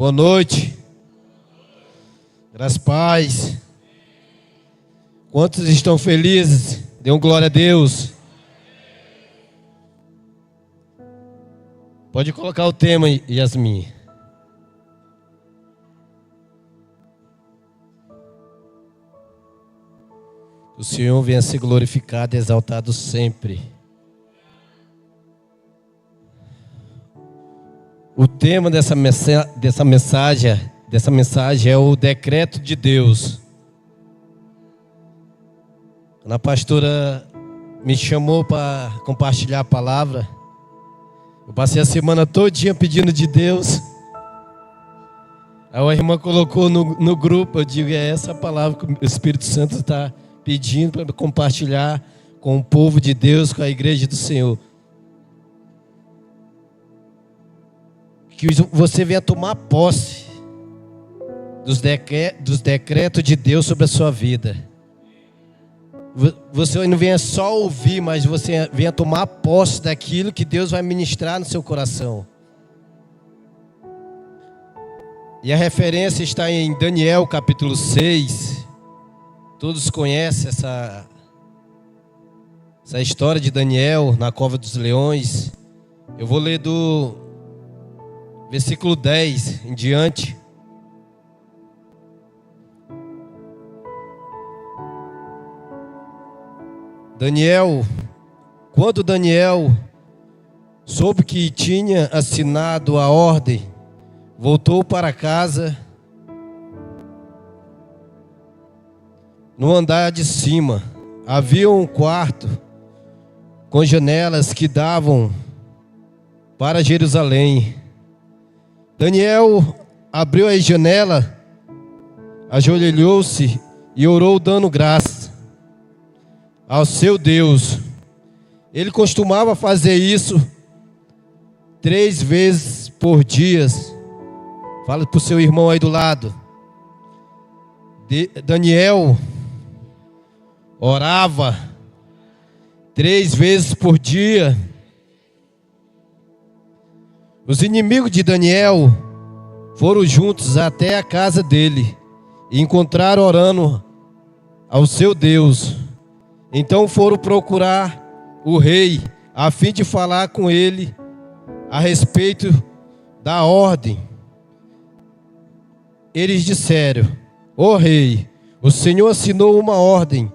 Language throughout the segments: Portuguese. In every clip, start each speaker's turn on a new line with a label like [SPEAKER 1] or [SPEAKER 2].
[SPEAKER 1] Boa noite. Graças a paz. Quantos estão felizes? Dê glória a Deus. Pode colocar o tema, Yasmin. O Senhor venha ser glorificado e exaltado sempre. O tema dessa mensagem é o decreto de Deus. Quando a pastora me chamou para compartilhar a palavra, eu passei a semana todinha pedindo de Deus. Aí a irmã colocou no grupo, eu digo, é essa palavra que o Espírito Santo está pedindo para compartilhar com o povo de Deus, com a igreja do Senhor. Que você venha tomar posse dos decretos de Deus sobre a sua vida. Você não venha só ouvir, mas você venha tomar posse daquilo que Deus vai ministrar no seu coração. E a referência está em Daniel capítulo 6. Todos conhecem essa história de Daniel na cova dos leões. Eu vou ler do versículo 10 em diante. Quando Daniel soube que tinha assinado a ordem, voltou para casa no andar de cima. Havia um quarto com janelas que davam para Jerusalém. Daniel abriu a janela, ajoelhou-se e orou dando graças ao seu Deus. Ele costumava fazer isso 3 vezes por dia. Fala para o seu irmão aí do lado. Daniel orava 3 vezes por dia. Os inimigos de Daniel foram juntos até a casa dele e encontraram orando ao seu Deus. Então foram procurar o rei a fim de falar com ele a respeito da ordem. Eles disseram: ó rei, o Senhor assinou uma ordem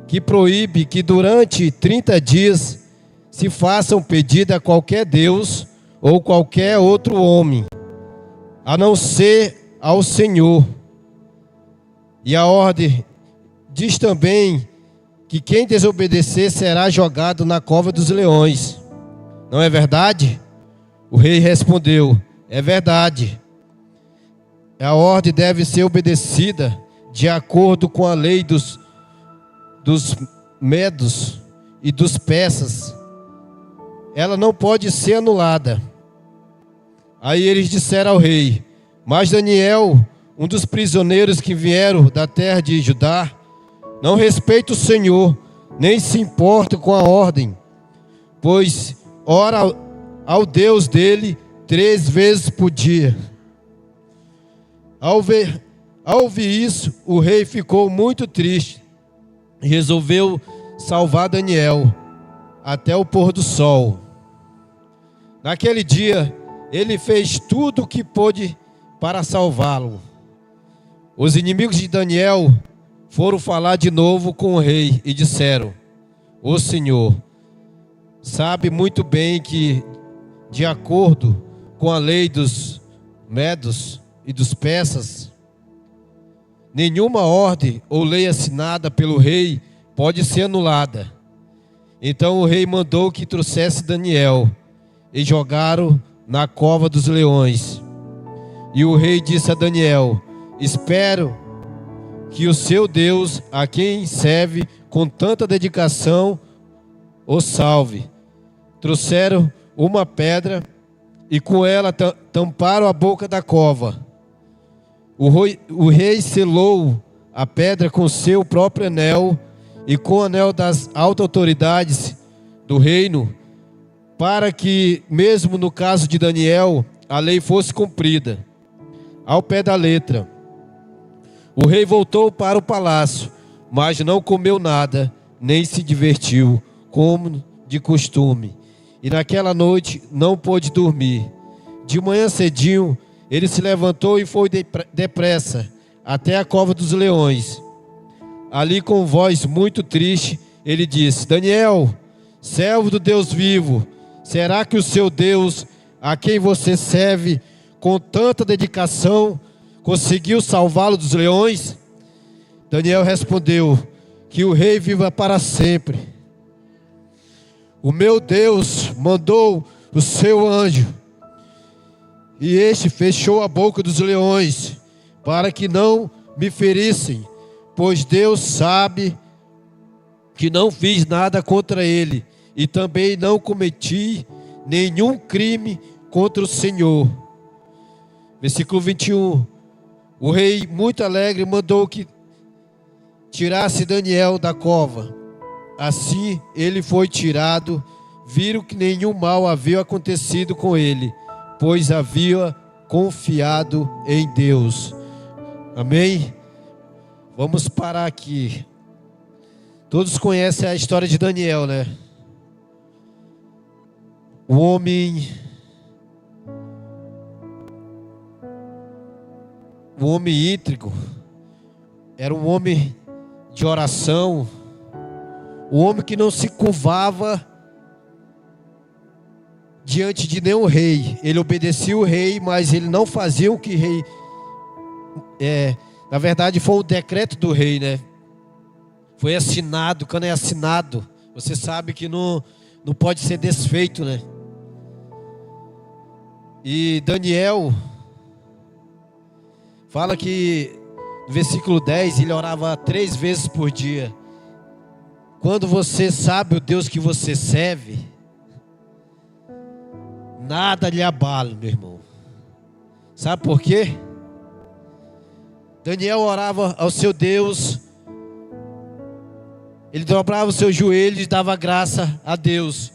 [SPEAKER 1] que proíbe que durante 30 dias se faça um pedido a qualquer Deus ou qualquer outro homem, a não ser ao Senhor. E a ordem diz também que quem desobedecer será jogado na cova dos leões. Não é verdade? O rei respondeu: é verdade. A ordem deve ser obedecida de acordo com a lei dos medos e dos persas. Ela não pode ser anulada. Aí eles disseram ao rei: mas Daniel, um dos prisioneiros que vieram da terra de Judá, não respeita o Senhor, nem se importa com a ordem, pois ora ao Deus dele 3 vezes por dia. Ao ouvir isso, o rei ficou muito triste e resolveu salvar Daniel até o pôr do sol. Naquele dia, ele fez tudo o que pôde para salvá-lo. Os inimigos de Daniel foram falar de novo com o rei e disseram: o Senhor sabe muito bem que, de acordo com a lei dos medos e dos persas, nenhuma ordem ou lei assinada pelo rei pode ser anulada. Então o rei mandou que trouxesse Daniel e jogaram na cova dos leões. E o rei disse a Daniel: espero que o seu Deus, a quem serve com tanta dedicação, o salve. Trouxeram uma pedra e com ela tamparam a boca da cova. O rei selou a pedra com seu próprio anel e com o anel das altas autoridades do reino, para que, mesmo no caso de Daniel, a lei fosse cumprida. ao pé da letra. O rei voltou para o palácio, mas não comeu nada, nem se divertiu, como de costume. E naquela noite não pôde dormir. De manhã cedinho, ele se levantou e foi depressa até a cova dos leões. Ali, com voz muito triste, ele disse: Daniel, servo do Deus vivo, será que o seu Deus, a quem você serve com tanta dedicação, conseguiu salvá-lo dos leões? Daniel respondeu: que o rei viva para sempre. O meu Deus mandou o seu anjo, e este fechou a boca dos leões, para que não me ferissem, pois Deus sabe que não fiz nada contra ele, e também não cometi nenhum crime contra o Senhor. Versículo 21. O rei, muito alegre, mandou que tirasse Daniel da cova. Assim ele foi tirado. Viram que nenhum mal havia acontecido com ele, pois havia confiado em Deus. Amém? Vamos parar aqui. Todos conhecem a história de Daniel, né? O homem íntegro, era um homem de oração, um homem que não se curvava diante de nenhum rei. Ele obedecia o rei, mas ele não fazia o que o rei... na verdade foi o decreto do rei, né? Foi assinado. Quando é assinado, você sabe que não pode ser desfeito, né? E Daniel fala que no versículo 10 ele orava 3 vezes por dia. Quando você sabe o Deus que você serve, nada lhe abala, meu irmão. Sabe por quê? Daniel orava ao seu Deus, ele dobrava os seus joelhos e dava graça a Deus.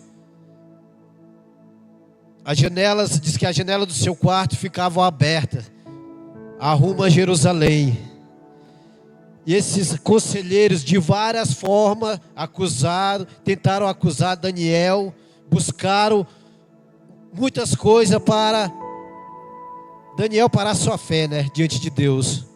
[SPEAKER 1] As janelas, diz que a janela do seu quarto ficava aberta, rumo a Jerusalém. E esses conselheiros de várias formas tentaram acusar Daniel, buscaram muitas coisas para Daniel parar sua fé, né, diante de Deus.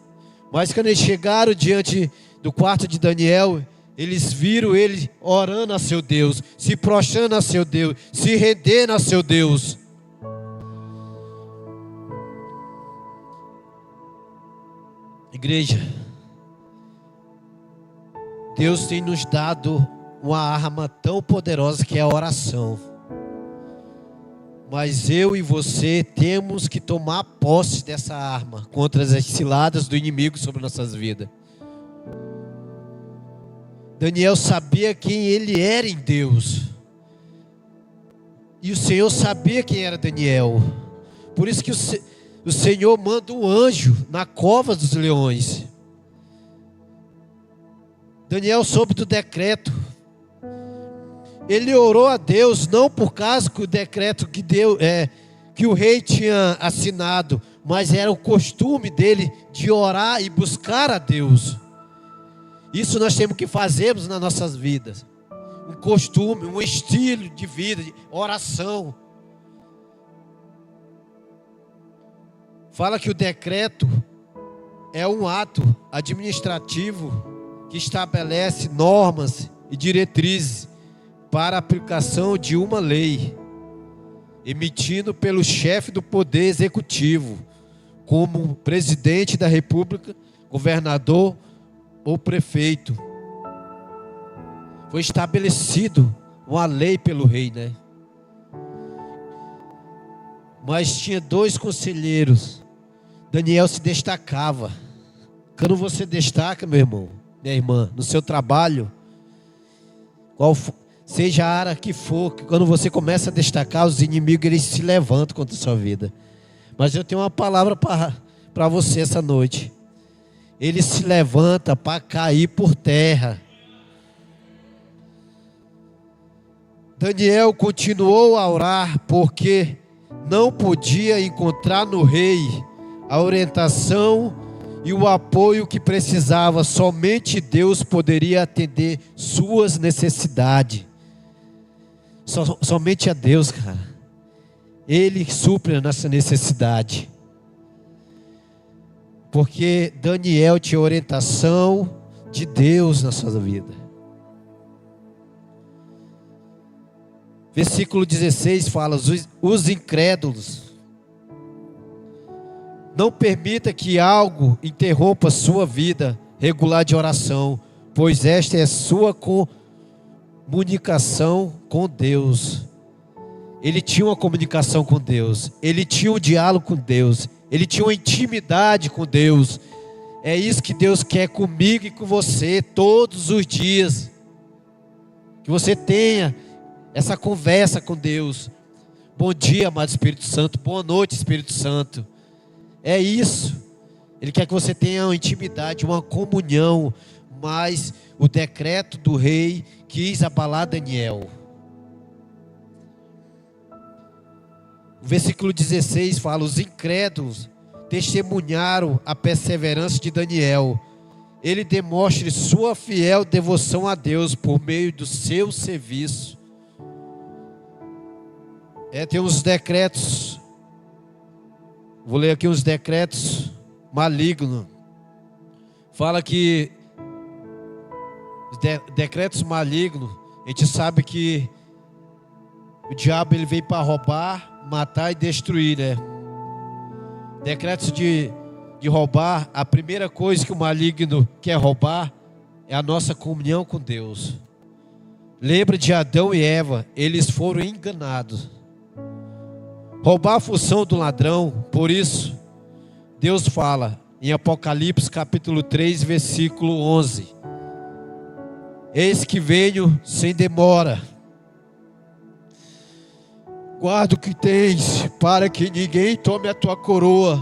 [SPEAKER 1] Mas quando eles chegaram diante do quarto de Daniel, eles viram ele orando a seu Deus, se prostrando a seu Deus, se rendendo a seu Deus. Igreja, Deus tem nos dado uma arma tão poderosa que é a oração. Mas eu e você temos que tomar posse dessa arma contra as ciladas do inimigo sobre nossas vidas. Daniel sabia quem ele era em Deus. E o Senhor sabia quem era Daniel. Por isso que o Senhor manda um anjo na cova dos leões. Daniel soube do decreto. Ele orou a Deus não por causa que o decreto que o rei tinha assinado, mas era o costume dele de orar e buscar a Deus. Isso nós temos que fazermos nas nossas vidas. Um costume, um estilo de vida, de oração. Fala que o decreto é um ato administrativo que estabelece normas e diretrizes para a aplicação de uma lei, emitido pelo chefe do poder executivo, como presidente da república, governador ou prefeito. Foi estabelecido uma lei pelo rei, né? Mas tinha 2 conselheiros. Daniel se destacava. Quando você destaca, meu irmão, minha irmã, no seu trabalho, seja a área que for, que quando você começa a destacar, os inimigos eles se levantam contra a sua vida. Mas eu tenho uma palavra para você essa noite. Ele se levanta para cair por terra. Daniel continuou a orar porque não podia encontrar no rei a orientação e o apoio que precisava. Somente Deus poderia atender suas necessidades. Somente a Deus, cara. Ele supre a nossa necessidade. Porque Daniel tinha orientação de Deus na sua vida. Versículo 16 fala: os incrédulos. Não permita que algo interrompa sua vida regular de oração, pois esta é sua comunicação com Deus. Ele tinha uma comunicação com Deus, ele tinha um diálogo com Deus, ele tinha uma intimidade com Deus. É isso que Deus quer comigo e com você todos os dias. Que você tenha essa conversa com Deus. Bom dia, amado Espírito Santo. Boa noite, Espírito Santo. É isso. Ele quer que você tenha uma intimidade, uma comunhão. Mas o decreto do rei quis abalar Daniel. O versículo 16 fala: os incrédulos testemunharam a perseverança de Daniel. Ele demonstra sua fiel devoção a Deus por meio do seu serviço. Tem uns decretos. Vou ler aqui uns decretos malignos. Fala que os decretos malignos, a gente sabe que o diabo ele veio para roubar, matar e destruir, né? Decretos de roubar, a primeira coisa que o maligno quer roubar é a nossa comunhão com Deus. Lembra de Adão e Eva, eles foram enganados. Roubar a função do ladrão. Por isso Deus fala em Apocalipse capítulo 3 versículo 11: eis que venho sem demora. Guarda o que tens, para que ninguém tome a tua coroa.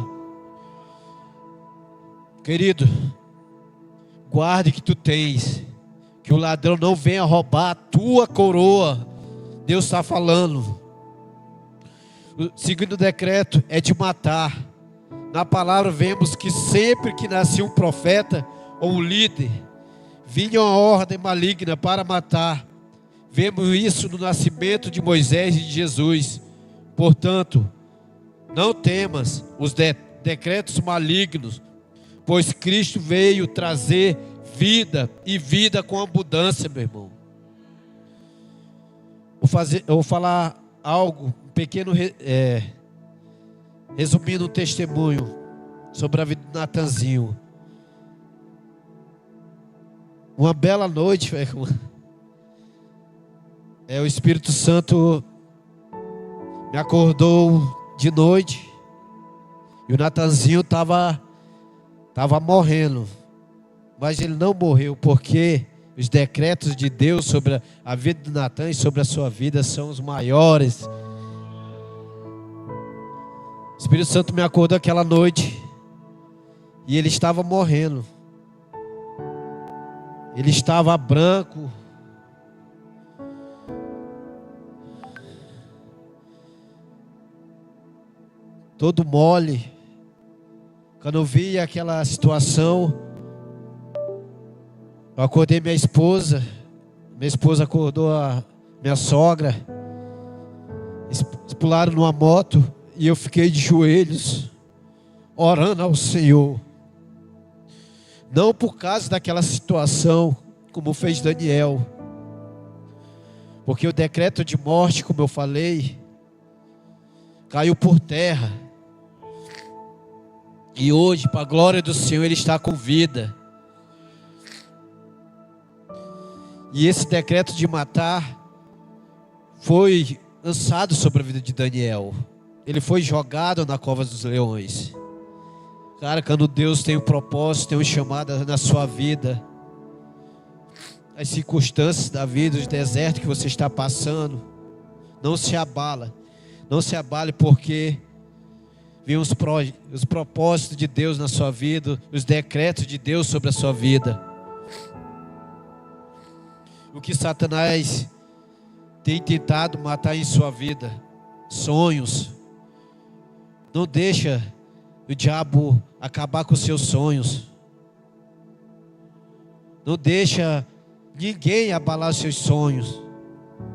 [SPEAKER 1] Querido, guarde o que tu tens, que o ladrão não venha roubar a tua coroa. Deus está falando. O segundo decreto é de matar. Na palavra vemos que sempre que nascia um profeta ou um líder, vinha uma ordem maligna para matar. Vemos isso no nascimento de Moisés e de Jesus. Portanto, não temas os decretos malignos, pois Cristo veio trazer vida e vida com abundância, meu irmão. Eu vou falar algo, um pequeno resumindo um testemunho sobre a vida do Natanzinho. Uma bela noite, o Espírito Santo me acordou de noite e o Natanzinho estava morrendo, mas ele não morreu, porque os decretos de Deus sobre a vida do Natan e sobre a sua vida são os maiores. O Espírito Santo me acordou aquela noite e ele estava morrendo. Ele estava branco, todo mole. Quando eu vi aquela situação, eu acordei minha esposa acordou a minha sogra. Eles pularam numa moto e eu fiquei de joelhos, orando ao Senhor. Não por causa daquela situação, como fez Daniel, porque o decreto de morte, como eu falei, caiu por terra. E hoje, para a glória do Senhor, ele está com vida. E esse decreto de matar foi lançado sobre a vida de Daniel. Ele foi jogado na cova dos leões. Cara, quando Deus tem um propósito, tem um chamado na sua vida, as circunstâncias da vida, o deserto que você está passando, não se abala. Não se abale, porque vem os propósitos de Deus na sua vida, os decretos de Deus sobre a sua vida. O que Satanás tem tentado matar em sua vida, sonhos, não deixa do diabo acabar com os seus sonhos. Não deixa ninguém abalar os seus sonhos.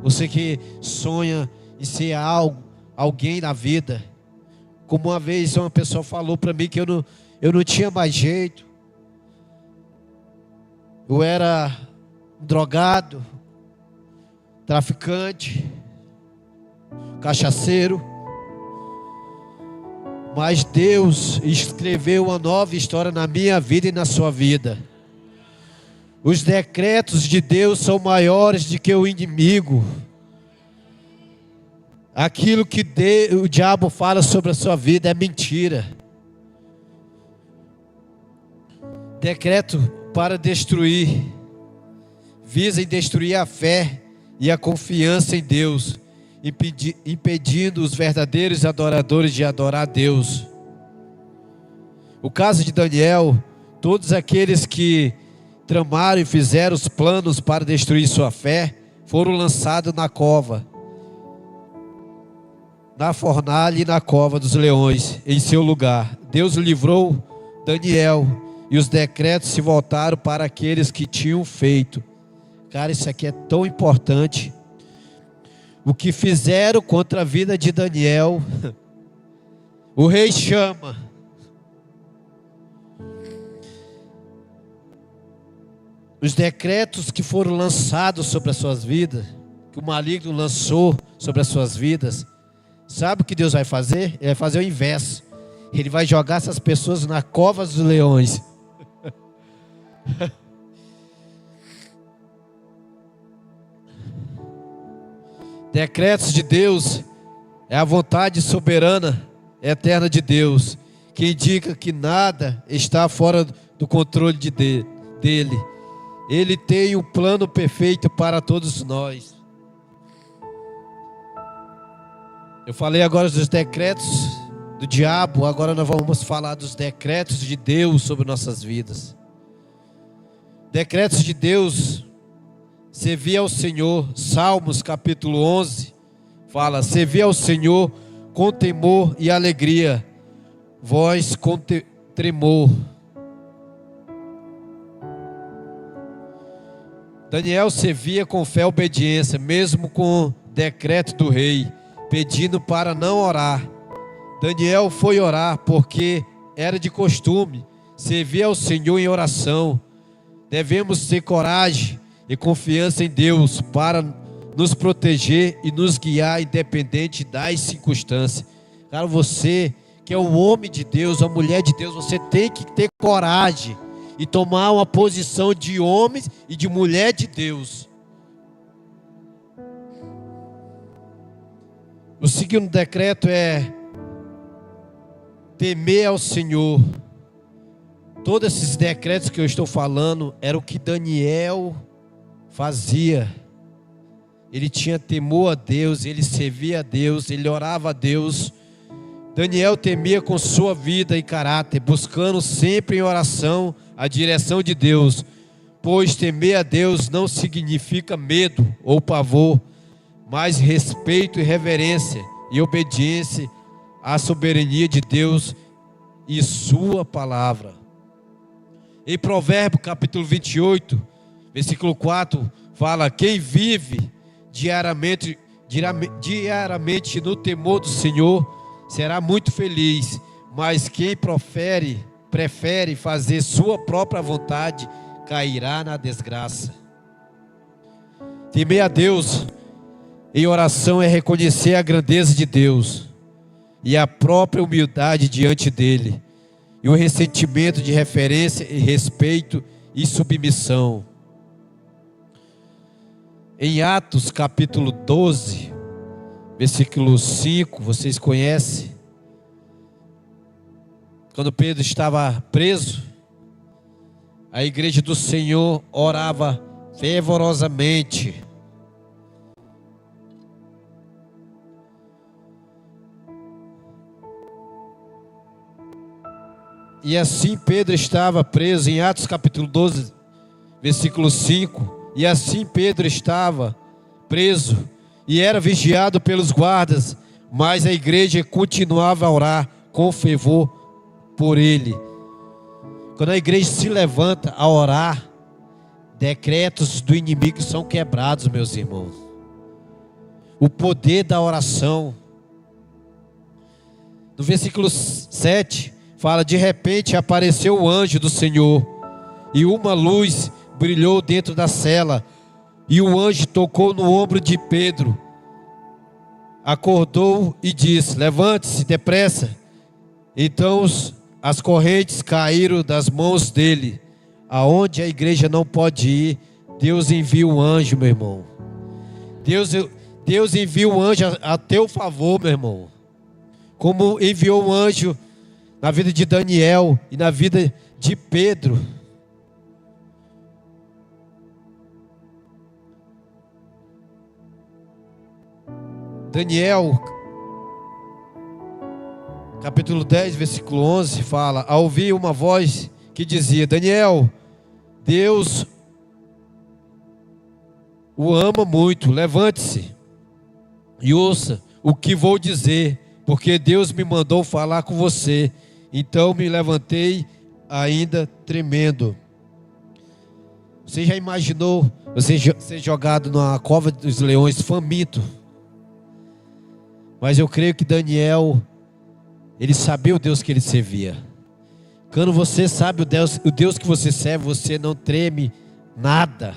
[SPEAKER 1] Você que sonha em ser alguém na vida. Como uma vez uma pessoa falou para mim que eu não tinha mais jeito. Eu era drogado, traficante, cachaceiro. Mas Deus escreveu uma nova história na minha vida e na sua vida. Os decretos de Deus são maiores do que o inimigo. Aquilo que o diabo fala sobre a sua vida é mentira. Decreto para destruir, visam destruir a fé e a confiança em Deus, impedindo os verdadeiros adoradores de adorar a Deus. O caso de Daniel, todos aqueles que tramaram e fizeram os planos para destruir sua fé, foram lançados na cova, na fornalha e na cova dos leões, em seu lugar. Deus livrou Daniel e os decretos se voltaram para aqueles que tinham feito. Cara, isso aqui é tão importante. O que fizeram contra a vida de Daniel, o rei chama. Os decretos que foram lançados sobre as suas vidas, que o maligno lançou sobre as suas vidas, sabe o que Deus vai fazer? Ele vai fazer o inverso. Ele vai jogar essas pessoas na cova dos leões. Decretos de Deus é a vontade soberana, eterna de Deus, que indica que nada está fora do controle dele. Ele tem um plano perfeito para todos nós. Eu falei agora dos decretos do diabo, agora nós vamos falar dos decretos de Deus sobre nossas vidas. Decretos de Deus, servir ao Senhor. Salmos capítulo 11 fala: servir ao Senhor com temor e alegria, vós com tremor. Daniel servia com fé e obediência, mesmo com decreto do rei, pedindo para não orar. Daniel foi orar porque era de costume servir ao Senhor em oração. Devemos ter coragem e confiança em Deus para nos proteger e nos guiar independente das circunstâncias. Cara, você que é um homem de Deus, uma mulher de Deus, você tem que ter coragem e tomar uma posição de homem e de mulher de Deus. O segundo decreto é temer ao Senhor. Todos esses decretos que eu estou falando era o que Daniel fazia. Ele tinha temor a Deus, ele servia a Deus, ele orava a Deus. Daniel temia com sua vida e caráter, buscando sempre em oração a direção de Deus, pois temer a Deus não significa medo ou pavor, mas respeito e reverência e obediência à soberania de Deus e sua palavra. Em Provérbios capítulo 28, versículo 4, fala: quem vive diariamente no temor do Senhor será muito feliz, mas quem prefere fazer sua própria vontade cairá na desgraça. Temer a Deus em oração é reconhecer a grandeza de Deus e a própria humildade diante dele, e o ressentimento de referência e respeito e submissão. Em Atos capítulo 12, versículo 5, vocês conhecem, quando Pedro estava preso, a igreja do Senhor orava fervorosamente. E assim Pedro estava preso, em Atos capítulo 12, versículo 5. E assim Pedro estava preso e era vigiado pelos guardas, mas a igreja continuava a orar com fervor por ele. Quando a igreja se levanta a orar, decretos do inimigo são quebrados, meus irmãos. O poder da oração. No versículo 7, fala: de repente apareceu o anjo do Senhor, e uma luz brilhou dentro da cela, e o anjo tocou no ombro de Pedro, acordou e disse: levante-se depressa. Então as correntes caíram das mãos dele. Aonde a igreja não pode ir, Deus envia um anjo, meu irmão. Deus envia um anjo a teu favor, meu irmão. Como enviou um anjo na vida de Daniel e na vida de Pedro. Daniel, capítulo 10, versículo 11, fala: ao ouvir uma voz que dizia: Daniel, Deus o ama muito, levante-se e ouça o que vou dizer, porque Deus me mandou falar com você. Então me levantei ainda tremendo. Você já imaginou você ser jogado na cova dos leões faminto? Mas eu creio que Daniel, ele sabia o Deus que ele servia. Quando você sabe o Deus que você serve, você não treme nada.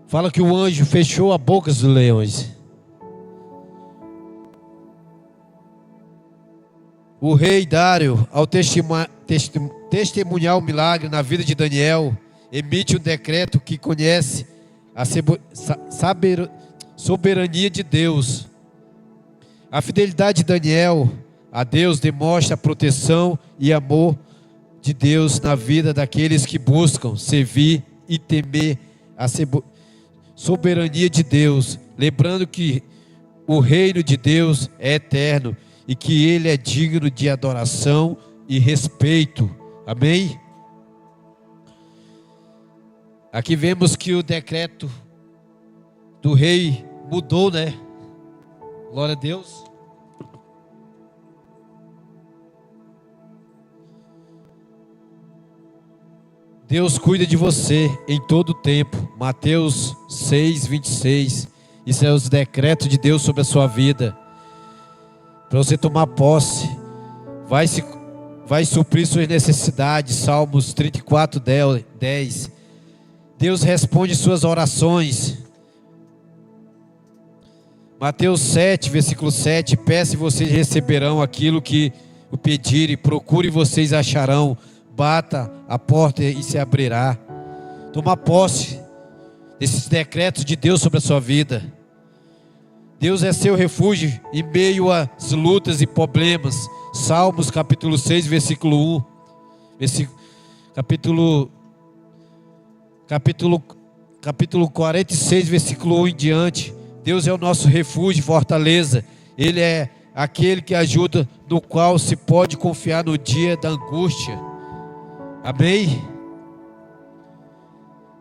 [SPEAKER 1] Fala que o anjo fechou a boca dos leões. O rei Dário, ao testemunhar o milagre na vida de Daniel, emite um decreto que conhece a soberania de Deus. A fidelidade de Daniel a Deus demonstra a proteção e amor de Deus na vida daqueles que buscam servir e temer a soberania de Deus, lembrando que o reino de Deus é eterno e que ele é digno de adoração e respeito. Amém? Aqui vemos que o decreto do rei mudou, né? Glória a Deus. Deus cuida de você em todo o tempo. Mateus 6, 26. Isso é os decretos de Deus sobre a sua vida. Para você tomar posse, vai suprir suas necessidades. Salmos 34, 10. Deus responde suas orações. Mateus 7, versículo 7. Peça e vocês receberão aquilo que o pedirem. Procure e vocês acharão. Bata a porta e se abrirá. Toma posse desses decretos de Deus sobre a sua vida. Deus é seu refúgio em meio às lutas e problemas. Salmos capítulo 6, versículo 1. Capítulo 46, versículo 1 em diante. Deus é o nosso refúgio e fortaleza. Ele é aquele que ajuda, no qual se pode confiar no dia da angústia. Amém?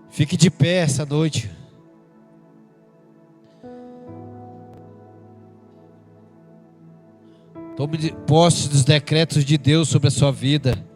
[SPEAKER 1] Fique de pé essa noite. Tome posse dos decretos de Deus sobre a sua vida.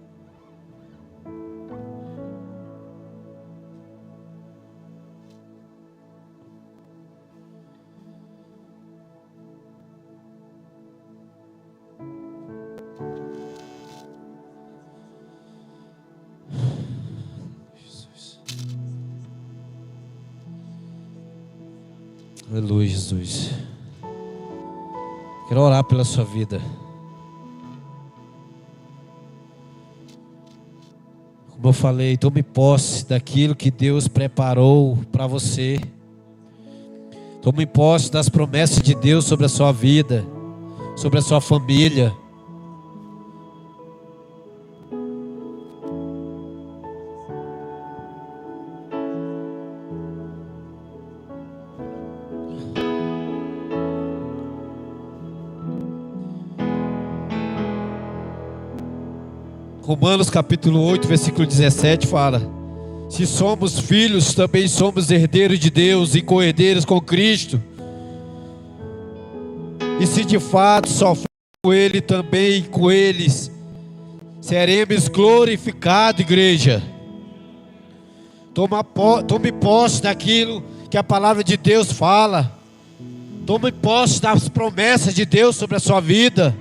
[SPEAKER 1] Aleluia, Jesus. Quero orar pela sua vida. Como eu falei, tome posse daquilo que Deus preparou para você. Tome posse das promessas de Deus sobre a sua vida, sobre a sua família. Romanos capítulo 8, versículo 17 fala: se somos filhos, também somos herdeiros de Deus e co-herdeiros com Cristo, E se de fato sofrer com Ele também, com eles, seremos glorificados, igreja. Tome posse daquilo que a palavra de Deus fala. Tome posse das promessas de Deus sobre a sua vida.